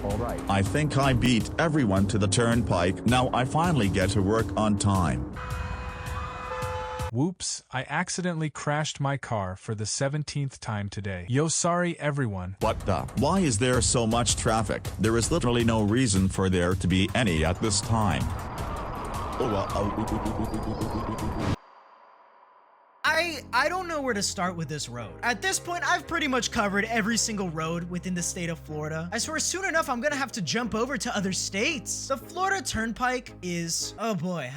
Alright, I think I beat everyone to the turnpike. Now I finally get to work on time. Whoops, I accidentally crashed my car for the 17th time today. Yo, sorry everyone. What the? Why is there so much traffic? There is literally no reason for there to be any at this time. I don't know where to start with this road. At this point, I've pretty much covered every single road within the state of Florida. I swear soon enough, I'm gonna have to jump over to other states. The Florida Turnpike is, oh boy.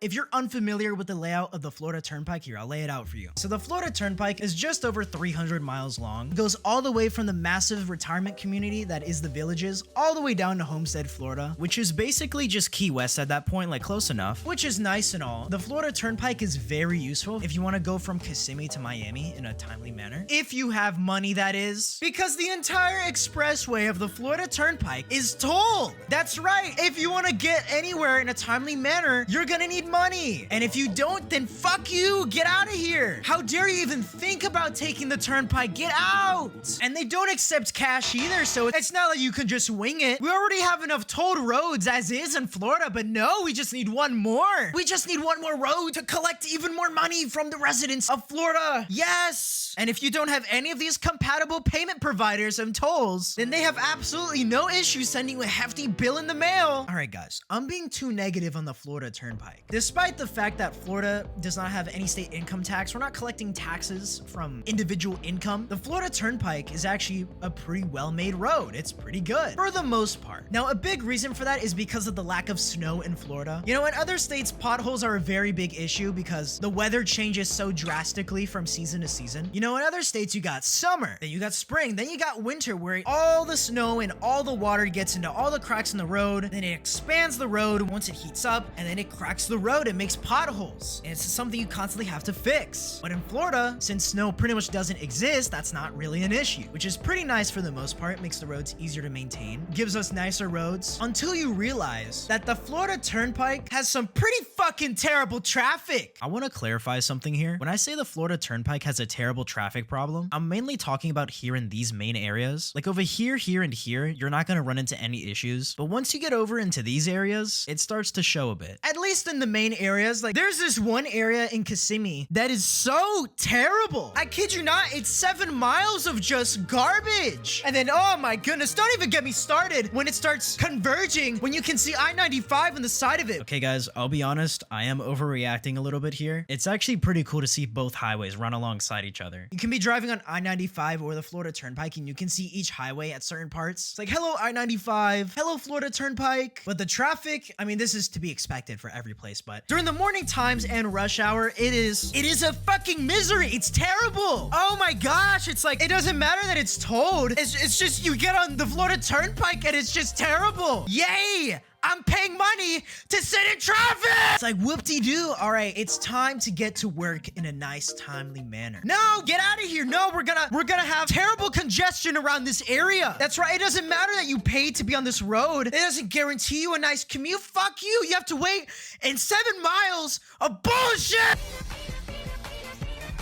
If you're unfamiliar with the layout of the Florida Turnpike, here, I'll lay it out for you. So the Florida Turnpike is just over 300 miles long. It goes all the way from the massive retirement community that is the Villages, all the way down to Homestead, Florida, which is basically just Key West at that point, like close enough, which is nice and all. The Florida Turnpike is very useful if you want to go from Kissimmee to Miami in a timely manner. If you have money, that is. Because the entire expressway of the Florida Turnpike is tolled. That's right. If you want to get anywhere in a timely manner, you're gonna need money. And if you don't, then fuck you. Get out of here. How dare you even think about taking the turnpike? Get out. And they don't accept cash either, so it's not like you can just wing it. We already have enough tolled roads as is in Florida, but no, we just need one more. We just need one more road to collect even more money from the residents of Florida. Yes. And if you don't have any of these compatible payment providers and tolls, then they have absolutely no issue sending you a hefty bill in the mail. All right, guys, I'm being too negative on the Florida Turnpike. Despite the fact that Florida does not have any state income tax, we're not collecting taxes from individual income. The Florida Turnpike is actually a pretty well-made road. It's pretty good for the most part. Now, a big reason for that is because of the lack of snow in Florida. You know, in other states, potholes are a very big issue because the weather changes so drastically from season to season. You know, in other states, you got summer, then you got spring, then you got winter where all the snow and all the water gets into all the cracks in the road, then it expands the road once it heats up, and then it cracks the road and makes potholes. And it's something you constantly have to fix. But in Florida, since snow pretty much doesn't exist, that's not really an issue, which is pretty nice for the most part. It makes the roads easier to maintain, gives us nicer roads, until you realize that the Florida Turnpike has some pretty fucking terrible traffic. I want to clarify something here. When I say the Florida Turnpike has a terrible traffic problem, I'm mainly talking about here in these main areas. Like over here, here, and here, you're not going to run into any issues. But once you get over into these areas, it starts to show a bit. At least in the main areas. Like there's this one area in Kissimmee that is so terrible. I kid you not, it's 7 miles of just garbage. And then, oh my goodness, don't even get me started when it starts converging, when you can see I-95 on the side of it. Okay guys, I'll be honest, I am overreacting a little bit here. It's actually pretty cool to see both highways run alongside each other. You can be driving on I-95 or the Florida Turnpike and you can see each highway at certain parts. It's like, hello I-95, hello Florida Turnpike. But the traffic, I mean, this is to be expected for every place, but during the morning times and rush hour, it is a fucking misery. It's terrible. Oh my gosh, it's like, it doesn't matter that it's tolled. It's just, you get on the Florida Turnpike and it's just terrible. Yay! I'm paying money to sit in traffic. It's like whoop-de-doo. All right, it's time to get to work in a nice, timely manner. No, get out of here. No, we're gonna have terrible congestion around this area. That's right. It doesn't matter that you paid to be on this road. It doesn't guarantee you a nice commute. Fuck you. You have to wait in 7 miles of bullshit.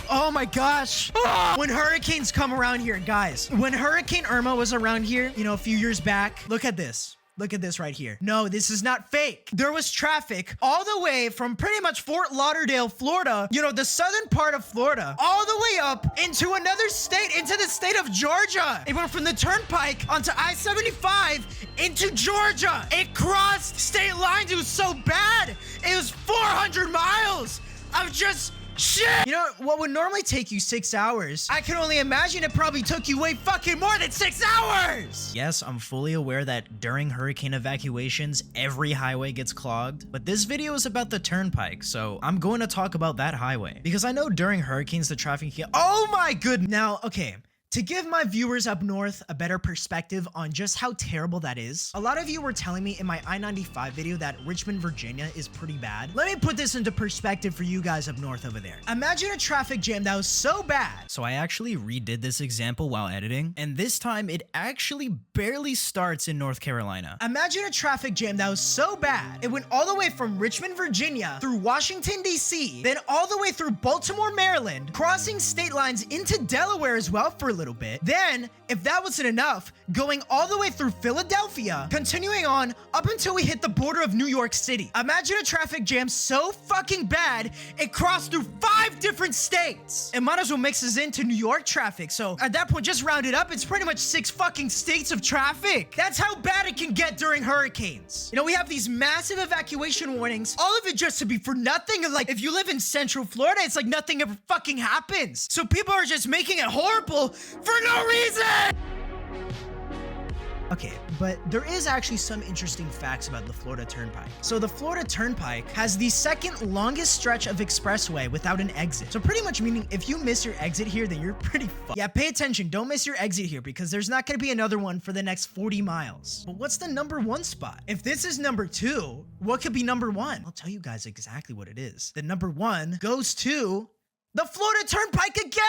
Oh my gosh. When hurricanes come around here, guys, when Hurricane Irma was around here, you know, a few years back, look at this. Look at this right here. No, this is not fake. There was traffic all the way from pretty much Fort Lauderdale, Florida, you know, the southern part of Florida, all the way up into another state, into the state of Georgia. It went from the Turnpike onto I-75 into Georgia. It crossed state lines. It was so bad. It was 400 miles of just shit. You know, what would normally take you 6 hours, I can only imagine it probably took you way fucking more than 6 hours. Yes, I'm fully aware that during hurricane evacuations, every highway gets clogged, but this video is about the Turnpike, so I'm going to talk about that highway. Because I know during hurricanes, the traffic can— oh my goodness. Now, okay. To give my viewers up north a better perspective on just how terrible that is, a lot of you were telling me in my I-95 video that Richmond, Virginia is pretty bad. Let me put this into perspective for you guys up north over there. Imagine a traffic jam that was so bad. So I actually redid this example while editing, and this time it actually barely starts in North Carolina. Imagine a traffic jam that was so bad, it went all the way from Richmond, Virginia, through Washington, D.C., then all the way through Baltimore, Maryland, crossing state lines into Delaware as well for a little little bit. Then, if that wasn't enough, going all the way through Philadelphia, continuing on up until we hit the border of New York City. Imagine a traffic jam so fucking bad, it crossed through 5 different states. It might as well mixes into New York traffic. So at that point, just round it up, it's pretty much 6 fucking states of traffic. That's how bad it can get during hurricanes. You know, we have these massive evacuation warnings, all of it just to be for nothing. Like, if you live in Central Florida, it's like nothing ever fucking happens. So people are just making it horrible for no reason. Okay, but there is actually some interesting facts about the Florida Turnpike. So the Florida Turnpike has the second longest stretch of expressway without an exit. So pretty much meaning if you miss your exit here, then you're pretty fucked. Yeah, pay attention. Don't miss your exit here because there's not going to be another one for the next 40 miles. But what's the number 1 spot? If this is number 2, what could be number 1? I'll tell you guys exactly what it is. The number 1 goes to the Florida Turnpike again!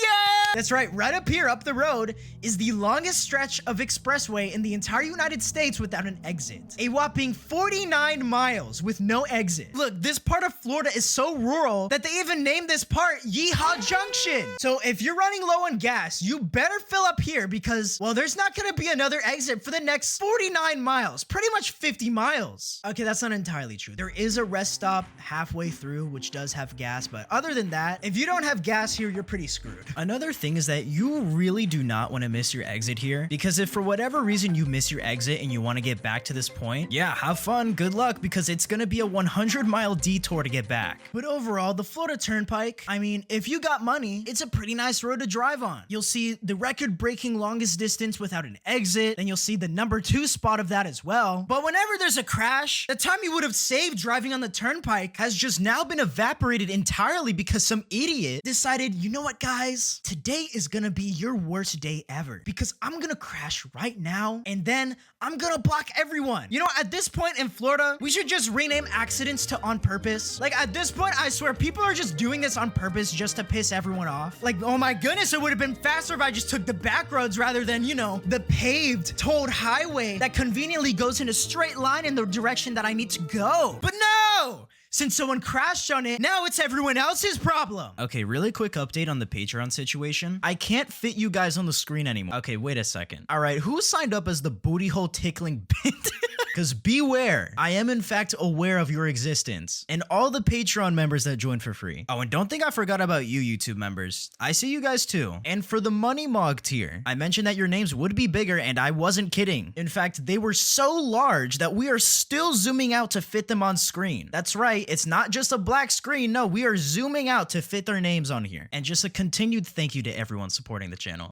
Yeah! That's right, right up here, up the road, is the longest stretch of expressway in the entire United States without an exit. A whopping 49 miles with no exit. Look, this part of Florida is so rural that they even named this part Yeehaw Junction. So if you're running low on gas, you better fill up here because, well, there's not gonna be another exit for the next 49 miles, pretty much 50 miles. Okay, that's not entirely true. There is a rest stop halfway through, which does have gas, but other than that, if you don't have gas here, you're pretty screwed. Another thing is that you really do not want to miss your exit here because if for whatever reason you miss your exit and you want to get back to this point, yeah, have fun, good luck, because it's going to be a 100-mile detour to get back. But overall, the Florida Turnpike, I mean, if you got money, it's a pretty nice road to drive on. You'll see the record-breaking longest distance without an exit, then you'll see the number 2 spot of that as well. But whenever there's a crash, the time you would have saved driving on the Turnpike has just now been evaporated entirely because some idiot decided, you know what, guys? Today is gonna be your worst day ever because I'm gonna crash right now and then I'm gonna block everyone. You know, at this point in Florida, we should just rename accidents to on purpose. Like, at this point, I swear, people are just doing this on purpose just to piss everyone off. Like, oh my goodness, it would have been faster if I just took the back roads rather than, you know, the paved, tolled highway that conveniently goes in a straight line in the direction that I need to go. But no! Since someone crashed on it, now it's everyone else's problem. Okay, really quick update on the Patreon situation. I can't fit you guys on the screen anymore. Okay, wait a second. All right, who signed up as the booty hole tickling bit? Because beware, I am in fact aware of your existence and all the Patreon members that joined for free. Oh, and don't think I forgot about you YouTube members. I see you guys too. And for the Money Mog tier, I mentioned that your names would be bigger and I wasn't kidding. In fact, they were so large that we are still zooming out to fit them on screen. That's right, it's not just a black screen. No, we are zooming out to fit their names on here. And just a continued thank you to everyone supporting the channel.